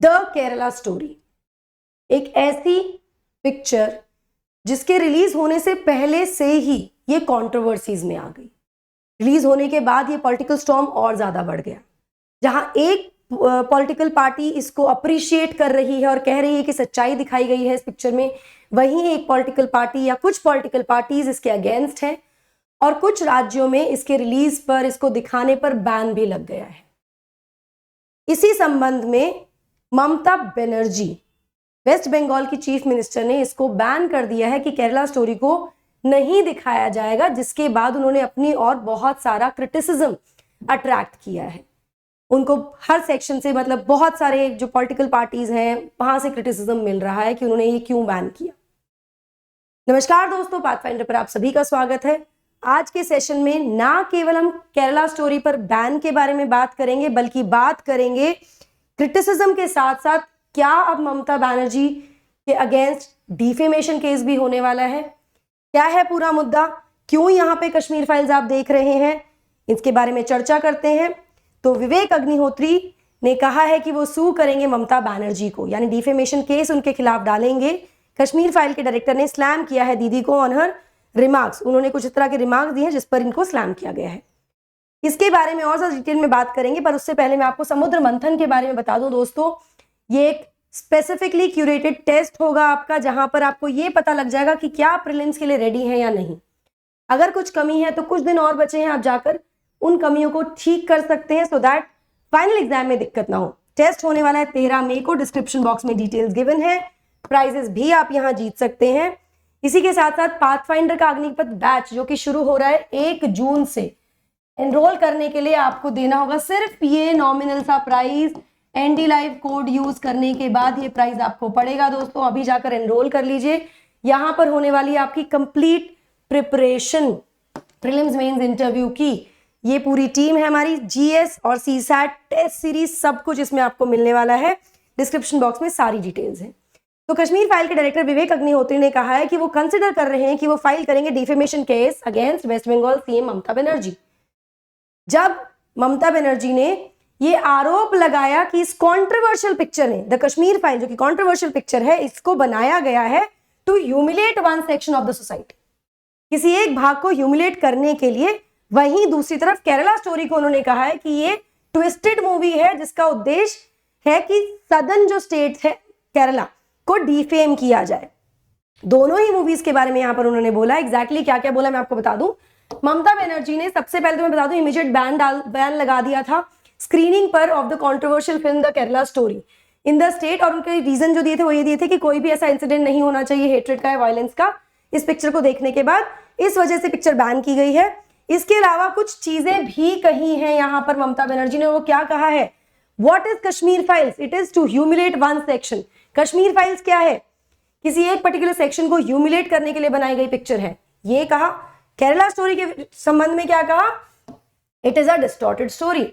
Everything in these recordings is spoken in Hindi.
द केरला स्टोरी, एक ऐसी पिक्चर जिसके रिलीज होने से पहले से ही ये कंट्रोवर्सीज में आ गई। रिलीज होने के बाद ये पॉलिटिकल स्टॉर्म और ज्यादा बढ़ गया, जहां एक पॉलिटिकल पार्टी इसको अप्रिशिएट कर रही है और कह रही है कि सच्चाई दिखाई गई है इस पिक्चर में, वहीं एक पॉलिटिकल पार्टी या कुछ पॉलिटिकल पार्टीज इसके अगेंस्ट हैं और कुछ राज्यों में इसके रिलीज पर, इसको दिखाने पर बैन भी लग गया है। इसी संबंध में ममता बनर्जी, वेस्ट बंगाल की चीफ मिनिस्टर, ने इसको बैन कर दिया है कि केरला स्टोरी को नहीं दिखाया जाएगा, जिसके बाद उन्होंने अपनी और बहुत सारा क्रिटिसिज्म अट्रैक्ट किया है। उनको हर सेक्शन से, मतलब बहुत सारे जो पॉलिटिकल पार्टीज हैं वहां से क्रिटिसिज्म मिल रहा है कि उन्होंने ये क्यों बैन किया। नमस्कार दोस्तों, पाथफाइंडर पर आप सभी का स्वागत है। आज के सेशन में ना केवल हम केरला स्टोरी पर बैन के बारे में बात करेंगे, बल्कि बात करेंगे क्रिटिसिज्म के साथ साथ क्या अब ममता बनर्जी के अगेंस्ट डिफेमेशन केस भी होने वाला है, क्या है पूरा मुद्दा, क्यों यहाँ पे कश्मीर फाइल्स आप देख रहे हैं, इसके बारे में चर्चा करते हैं। तो विवेक अग्निहोत्री ने कहा है कि वो सू करेंगे ममता बनर्जी को, यानी डिफेमेशन केस उनके खिलाफ डालेंगे। कश्मीर फाइल के डायरेक्टर ने स्लैम किया है दीदी को ऑन हर रिमार्क्स। उन्होंने कुछ इस तरह के रिमार्क्स दिए हैं जिस पर इनको स्लैम किया गया है। इसके बारे में और ज्यादा डिटेल में बात करेंगे, पर उससे पहले मैं आपको समुद्र मंथन के बारे में बता दूं दोस्तों। ये एक स्पेसिफिकली क्यूरेटेड टेस्ट होगा आपका, जहां पर आपको ये पता लग जाएगा कि क्या प्रीलिम्स के लिए रेडी है या नहीं। अगर कुछ कमी है तो कुछ दिन और बचे हैं, आप जाकर उन कमियों को ठीक कर सकते हैं, सो दैट फाइनल एग्जाम में दिक्कत ना हो। टेस्ट होने वाला है 13 मई को, डिस्क्रिप्शन बॉक्स में डिटेल्स गिवन है, प्राइजेस भी आप यहां जीत सकते हैं। इसी के साथ साथ पाथफाइंडर का अग्निपथ बैच जो कि शुरू हो रहा है 1 जून से, एनरोल करने के लिए आपको देना होगा सिर्फ ये नॉमिनल सा प्राइस। एनडी लाइव कोड यूज करने के बाद ये प्राइस आपको पड़ेगा दोस्तों। अभी जाकर एनरोल कर लीजिए। यहां पर होने वाली है आपकी complete preparation, prelims mains interview की। ये पूरी टीम है हमारी, जीएस और सीसैट टेस्ट सीरीज, सब कुछ इसमें आपको मिलने वाला है। डिस्क्रिप्शन बॉक्स में सारी डिटेल्स हैं। तो कश्मीर फाइल के डायरेक्टर विवेक अग्निहोत्री ने कहा है कि वो कंसिडर कर रहे हैं कि वो फाइल करेंगे defamation case against West Bengal CM Mamata Banerjee. जब ममता बनर्जी ने ये आरोप लगाया कि इस कंट्रोवर्शियल पिक्चर ने, द कश्मीर फाइल जो कि कंट्रोवर्शियल पिक्चर है, इसको बनाया गया है to humiliate one section of the society, किसी एक भाग को ह्यूमिलेट करने के लिए। वहीं दूसरी तरफ केरला स्टोरी को उन्होंने कहा है कि ये ट्विस्टेड मूवी है जिसका उद्देश्य है कि सदर्न जो स्टेट है केरला को डिफेम किया जाए। दोनों ही मूवीज के बारे में यहां पर उन्होंने बोला। एग्जैक्टली क्या क्या बोला मैं आपको बता दूं। ममता बनर्जी ने सबसे पहले तो मैं बता दूं इमीडिएट बैन लगा दिया था स्क्रीनिंग पर of the controversial film the Kerala story in the state. और उनके रीजन जो दिए थे वो ये दिए थे कि कोई भी ऐसा इंसिडेंट नहीं होना चाहिए हेट्रेड का या वायलेंस का इस पिक्चर को देखने के बाद, इस वजह से पिक्चर बैन की गई है। इसके अलावा कुछ चीजें भी कही हैं यहां पर ममता बनर्जी ने। वो क्या कहा है, what is Kashmir files, it is to humiliate one section. Kashmir files क्या है, किसी एक पर्टिकुलर सेक्शन को ह्यूमिलेट करने के लिए बनाई गई पिक्चर है, ये कहा। केरला स्टोरी के संबंध में क्या कहा, it is a distorted story,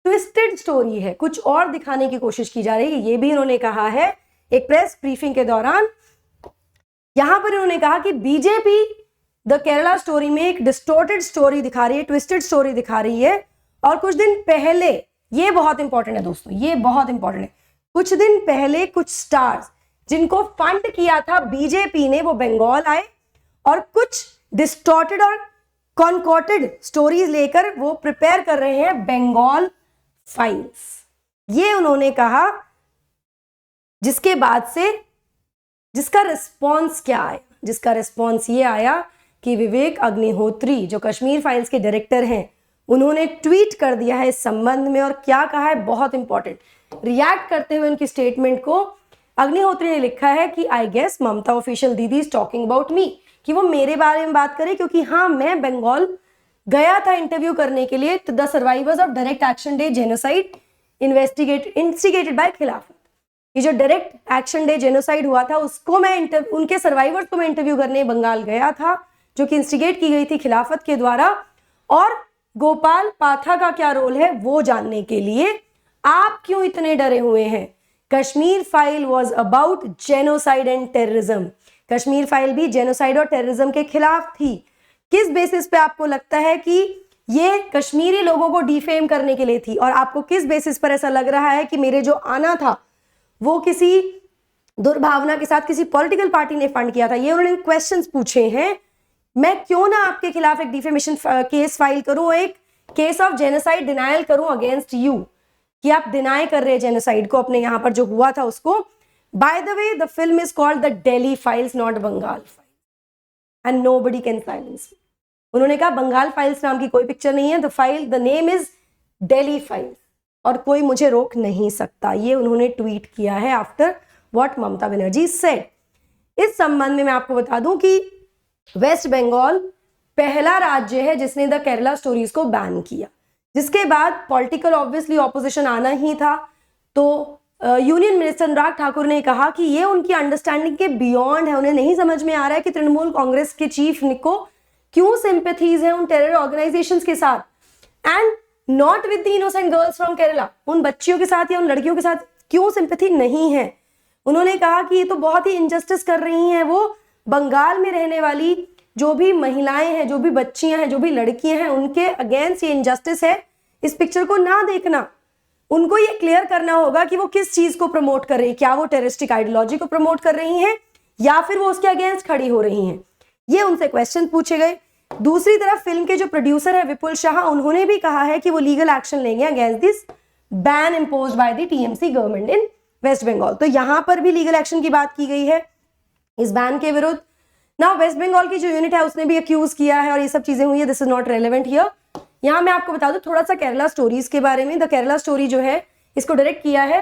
twisted story है, कुछ और दिखाने की कोशिश की जा रही है, ये भी इन्होंने कहा है एक प्रेस ब्रीफिंग के दौरान। यहां पर इन्होंने कहा कि बीजेपी द केरला स्टोरी में एक डिस्टॉर्टेड स्टोरी दिखा रही है, ट्विस्टेड स्टोरी दिखा रही है। और कुछ दिन पहले, ये बहुत इंपॉर्टेंट है दोस्तों, ये बहुत इंपॉर्टेंट है, कुछ दिन पहले कुछ स्टार्स जिनको फंड किया था बीजेपी ने, वो बंगाल आए और कुछ डिस्टॉर्टेड और कॉन्कॉर्टेड स्टोरीज लेकर वो प्रिपेयर कर रहे हैं बंगाल फाइल्स, ये उन्होंने कहा। जिसके बाद से जिसका रिस्पॉन्स क्या आया, जिसका रिस्पॉन्स ये आया कि विवेक अग्निहोत्री जो कश्मीर फाइल्स के डायरेक्टर हैं, उन्होंने ट्वीट कर दिया है इस संबंध में। और क्या कहा है, बहुत इंपॉर्टेंट, रिएक्ट करते हुए उनकी स्टेटमेंट को अग्निहोत्री ने लिखा है कि आई गेस ममता ऑफिशियल दीदी इज टॉकिंग अबाउट मी, कि वो मेरे बारे में बात करे, क्योंकि हाँ मैं बंगाल गया था इंटरव्यू करने के लिए the survivors of direct action day genocide instigated by Khilafat. ये जो डायरेक्ट एक्शन डे जेनोसाइड हुआ था उसको मैं उनके सर्वाइवर्स को मैं इंटरव्यू करने बंगाल गया था, जो कि इंस्टिगेट की गई थी खिलाफत के द्वारा। और गोपाल पाथा का क्या रोल है वो जानने के लिए आप क्यों इतने डरे हुए हैं। Kashmir file was about genocide and terrorism. Kashmir file भी जेनोसाइड और टेररिज्म के खिलाफ थी। किस बेसिस पे आपको लगता है कि ये कश्मीरी लोगों को डिफेम करने के लिए थी, और आपको किस बेसिस पर ऐसा लग रहा है कि मेरे जो आना था वो किसी दुर्भावना के साथ किसी पॉलिटिकल पार्टी ने फंड किया था, ये उन्होंने क्वेश्चंस पूछे हैं। मैं क्यों ना आपके खिलाफ एक डिफेमेशन केस फाइल करूं, एक केस ऑफ जेनोसाइड डिनायल करूं अगेंस्ट यू, कि आप डिनाई कर रहे हैं जेनोसाइड को, अपने यहां पर जो हुआ था उसको। By the way the film is called the Delhi files, not Bengal files, and nobody can silence me. उन्होंने कहा बंगाल फाइल्स नाम की कोई पिक्चर नहीं है, the name is Delhi files, और कोई मुझे रोक नहीं सकता। ये उन्होंने ट्वीट किया है after what Mamata Banerjee said. इस संबंध में मैं आपको बता दूं कि वेस्ट बंगाल पहला राज्य है जिसने द केरला स्टोरीज को बैन किया, जिसके बाद पॉलिटिकल ऑब्वियसली ऑपोजिशन आना ही था। तो यूनियन मिनिस्टर अनुराग ठाकुर ने कहा कि ये उनकी अंडरस्टैंडिंग के बियॉन्ड है, उन्हें नहीं समझ में आ रहा है कि तृणमूल कांग्रेस के चीफ को क्यों सिंपैथीज है उन टेरर ऑर्गेनाइजेशंस के साथ, and not with the innocent girls from Kerala. उन बच्चियों के साथ या उन लड़कियों के साथ क्यों सिंपैथी नहीं है। उन्होंने कहा कि ये तो बहुत ही इनजस्टिस कर रही हैं वो बंगाल में रहने वाली जो भी महिलाएं हैं, जो भी बच्चियां हैं, जो भी लड़कियां हैं, उनके अगेंस्ट ये इनजस्टिस है। इस पिक्चर को ना देखना, उनको ये क्लियर करना होगा कि वो किस चीज को प्रमोट कर रही है, क्या वो टेररिस्टिक आइडियोलॉजी को प्रमोट कर रही हैं या फिर वो उसके अगेंस्ट खड़ी हो रही हैं। ये उनसे क्वेश्चन पूछे गए। दूसरी तरफ फिल्म के जो प्रोड्यूसर है विपुल शाह, उन्होंने भी कहा है कि वो लीगल एक्शन लेंगे against this ban imposed by the TMC government in West Bengal. तो यहां पर भी लीगल एक्शन की बात की गई है इस बैन के विरुद्ध। नाउ वेस्ट बंगाल की जो यूनिट है उसने भी अक्यूज किया है और ये सब चीजें हुई है। This is not relevant here. यहां मैं आपको बता दूं थोड़ा सा केरला स्टोरीज के बारे में। द केरला स्टोरी जो है इसको डायरेक्ट किया है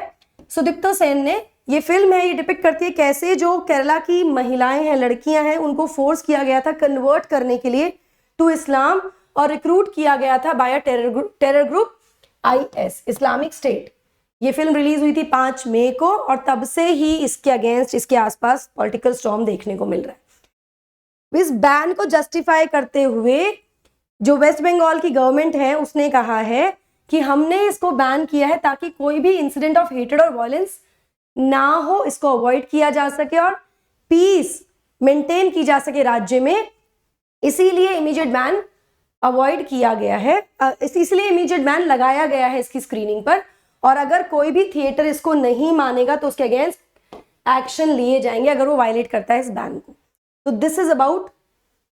सुदीप्तो सेन ने। ये फिल्म है, ये डिपिक्ट करती है कैसे जो केरला की महिलाएं हैं, लड़कियां हैं, उनको फोर्स किया गया था कन्वर्ट करने के लिए टू इस्लाम और रिक्रूट किया गया था by terror group IS, Islamic State. ये फिल्म रिलीज हुई थी 5 मई को और तब से ही इसके अगेंस्ट, इसके आसपास पॉलिटिकल स्टॉर्म देखने को मिल रहा है। इस बैन को जस्टिफाई करते हुए जो वेस्ट बंगाल की गवर्नमेंट है उसने कहा है कि हमने इसको बैन किया है ताकि कोई भी इंसिडेंट ऑफ हेटेड और वायलेंस ना हो, इसको अवॉइड किया जा सके और पीस मेंटेन की जा सके राज्य में। इसीलिए इमीडिएट बैन अवॉइड किया गया है, इसलिए इमीडिएट बैन लगाया गया है इसकी स्क्रीनिंग पर। और अगर कोई भी थिएटर इसको नहीं मानेगा तो उसके अगेंस्ट एक्शन लिए जाएंगे अगर वो वायलेट करता है इस बैन को। तो this is about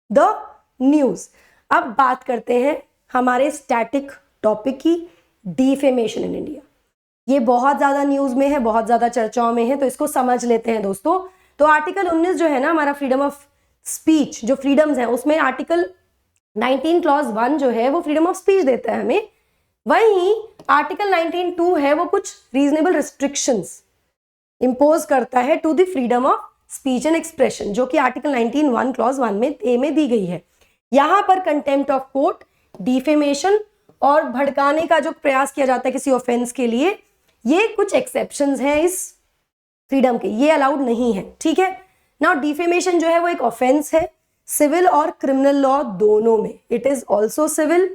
the news. अब बात करते हैं हमारे स्टैटिक टॉपिक की, डिफेमेशन इन इंडिया। ये बहुत ज्यादा न्यूज में है, बहुत ज्यादा चर्चाओं में है, तो इसको समझ लेते हैं दोस्तों। तो आर्टिकल 19 जो है ना हमारा फ्रीडम ऑफ स्पीच, जो फ्रीडम्स है उसमें आर्टिकल 19 क्लॉज 1 जो है वो फ्रीडम ऑफ स्पीच देता है हमें। वहीं आर्टिकल 19(2) है वो कुछ रीजनेबल रिस्ट्रिक्शंस इंपोज करता है to the freedom of speech and expression, जो कि आर्टिकल 19(1) क्लॉज 1 में ए में दी गई है। यहां पर कंटेम्प्ट ऑफ कोर्ट, डिफेमेशन और भड़काने का जो प्रयास किया जाता है किसी ऑफेंस के लिए, ये कुछ एक्सेप्शंस हैं इस फ्रीडम के, ये अलाउड नहीं है। ठीक है। नाउ डिफेमेशन जो है वो एक ऑफेंस है सिविल और क्रिमिनल लॉ दोनों में। It is also civil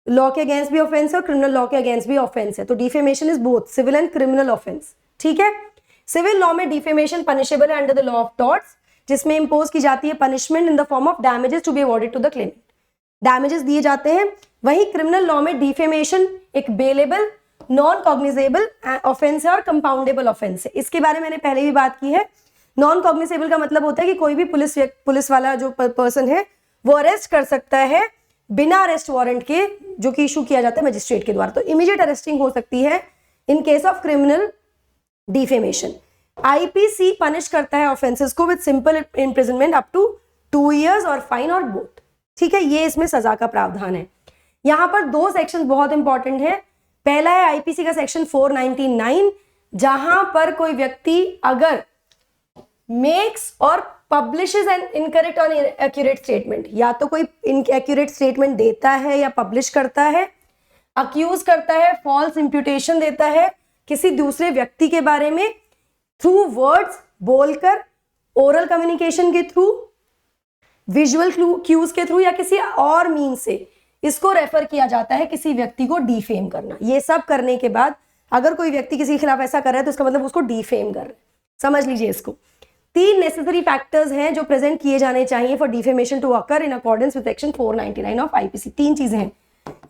law के अगेंस्ट भी ऑफेंस है और क्रिमिनल लॉ के अगेंस्ट भी ऑफेंस है। तो defamation is both civil and criminal offence. ठीक है। सिविल लॉ में डिफेमेशन पनिशेबल है under the law of torts, जिसमें इंपोज की जाती है punishment in the form of damages to be awarded to the claimant, damages दिए जाते हैं। वहीं क्रिमिनल लॉ में डिफेमेशन एक बेलेबल, नॉन कॉग्निजेबल ऑफेंस है और कंपाउंडेबल ऑफेंस है। इसके बारे में मैंने पहले भी बात की है। नॉन कॉग्निजेबल का मतलब होता है कि कोई भी पुलिस वाला जो पर्सन है वो अरेस्ट कर सकता है बिना अरेस्ट वारंट के, जो कि इशू किया जाता है मजिस्ट्रेट के द्वारा। तो इमीडिएट अरेस्टिंग हो सकती है in case of criminal defamation. IPC punish करता है ऑफेंसेस को with simple imprisonment up to 2 years और फाइन और बोथ। ठीक है, ये इसमें सजा का प्रावधान है। यहां पर 2 सेक्शन बहुत इंपॉर्टेंट है। पहला है IPC का सेक्शन 499, जहां पर कोई व्यक्ति अगर मेक्स और पब्लिशेस एन इनकरेक्ट और एक्यूरेट स्टेटमेंट, या तो कोई इनएक्यूरेट स्टेटमेंट देता है या पब्लिश करता है, अक्यूज करता है, फॉल्स इंप्यूटेशन देता है किसी दूसरे व्यक्ति के बारे में थ्रू वर्ड्स बोलकर, ओरल कम्युनिकेशन के थ्रू, विजुअल क्यूज के थ्रू या किसी और मीन से, इसको रेफर किया जाता है किसी व्यक्ति को डिफेम करना। ये सब करने के बाद अगर कोई व्यक्ति किसी के खिलाफ ऐसा कर रहा है तो उसका मतलब उसको डिफेम कर रहा है। समझ लीजिए इसको। 3 नेसेसरी फैक्टर्स हैं जो प्रेजेंट किए जाने चाहिए for defamation to occur in accordance with section 499 of IPC। 3 चीजें हैं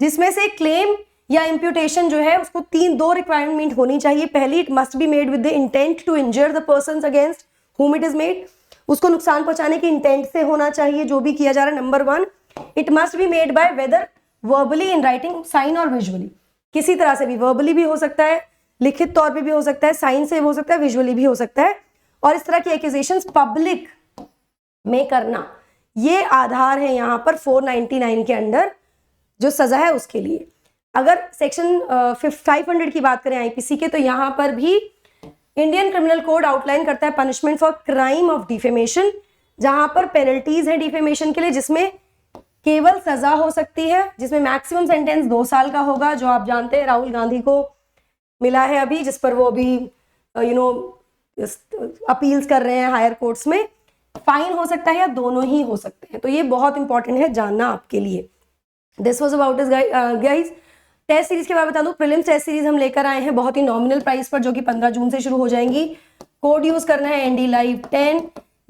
जिसमें से क्लेम या इम्प्यूटेशन जो है उसको दो रिक्वायरमेंट होनी चाहिए। पहली, it must be made with the intent to injure the person against whom it is made, उसको नुकसान पहुंचाने के इंटेंट से होना चाहिए जो भी किया जा रहा है। Number 1, it must be made by whether verbally, in writing, sign और विजुअली। किसी तरह से भी, वर्बली भी हो सकता है, लिखित तौर पे भी हो सकता है, साइन से हो सकता है, विजुअली भी हो सकता है। और इस तरह की एक्यूजेशंस पब्लिक में करना, ये आधार है यहाँ पर 499 के अंडर जो सजा है उसके लिए। अगर सेक्शन 500 की बात करें आईपीसी के, तो यहाँ पर भी इंडियन क्रिमिनल कोड आउटलाइन करता है punishment for crime of defamation, जहां पर पेनल्टीज है डिफेमेशन के लिए, जिसमें केवल सजा हो सकती है, जिसमें मैक्सिमम सेंटेंस 2 साल का होगा, जो आप जानते हैं राहुल गांधी को मिला है अभी, जिस पर वो अभी अपील्स कर रहे हैं हायर कोर्ट्स में। फाइन हो सकता है या दोनों ही हो सकते हैं, तो ये बहुत इंपॉर्टेंट है जानना आपके लिए। This was about this guys. Test series के बारे में बता दूं, प्रीलिम्स टेस्ट सीरीज हम लेकर आए हैं बहुत ही नॉमिनल प्राइस पर, जो कि 15 जून से शुरू हो जाएंगी। कोड यूज करना है ND Live 10,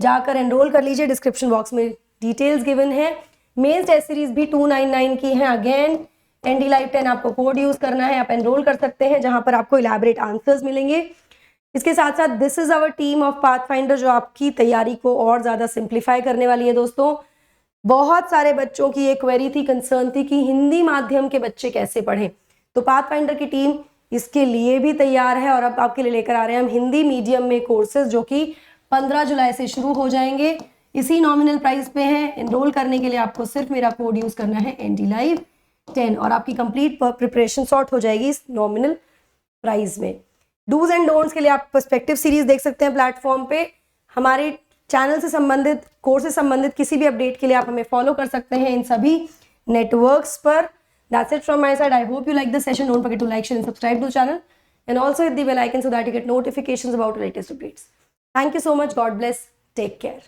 जाकर एनरोल कर लीजिए, डिस्क्रिप्शन बॉक्स में डिटेल्स गिवन है। मेंस टेस्ट सीरीज भी 299 की है। अगेन ND Live 10 आपको कोड यूज करना है, आप एनरोल कर सकते हैं, जहां पर आपको इलैबोरेट आंसर्स मिलेंगे। इसके साथ साथ this is our team of Pathfinder, जो आपकी तैयारी को और ज्यादा सिंप्लीफाई करने वाली है। दोस्तों, बहुत सारे बच्चों की एक क्वेरी थी, कंसर्न थी कि हिंदी माध्यम के बच्चे कैसे पढ़ें, तो पाथफाइंडर की टीम इसके लिए भी तैयार है और अब आपके लिए लेकर आ रहे हैं हम हिंदी मीडियम में कोर्सेज, जो कि 15 जुलाई से शुरू हो जाएंगे। इसी नॉमिनल प्राइस पे हैं। एनरोल करने के लिए आपको सिर्फ मेरा कोड यूज करना है ND Live 10 और आपकी कंप्लीट प्रिपरेशन सॉर्ट हो जाएगी इस नॉमिनल प्राइस में। डूज एंड डोंट्स के लिए आप पर्सपेक्टिव सीरीज देख सकते हैं प्लेटफॉर्म पे। हमारे चैनल से संबंधित, कोर्स से संबंधित किसी भी अपडेट के लिए आप हमें फॉलो कर सकते हैं इन सभी नेटवर्क्स पर। That's it from my side. I hope you like this session. Don't forget to like, share and subscribe to the channel, and also hit the bell icon so that you get notifications about the latest updates. Thank you so much. God bless. Take care.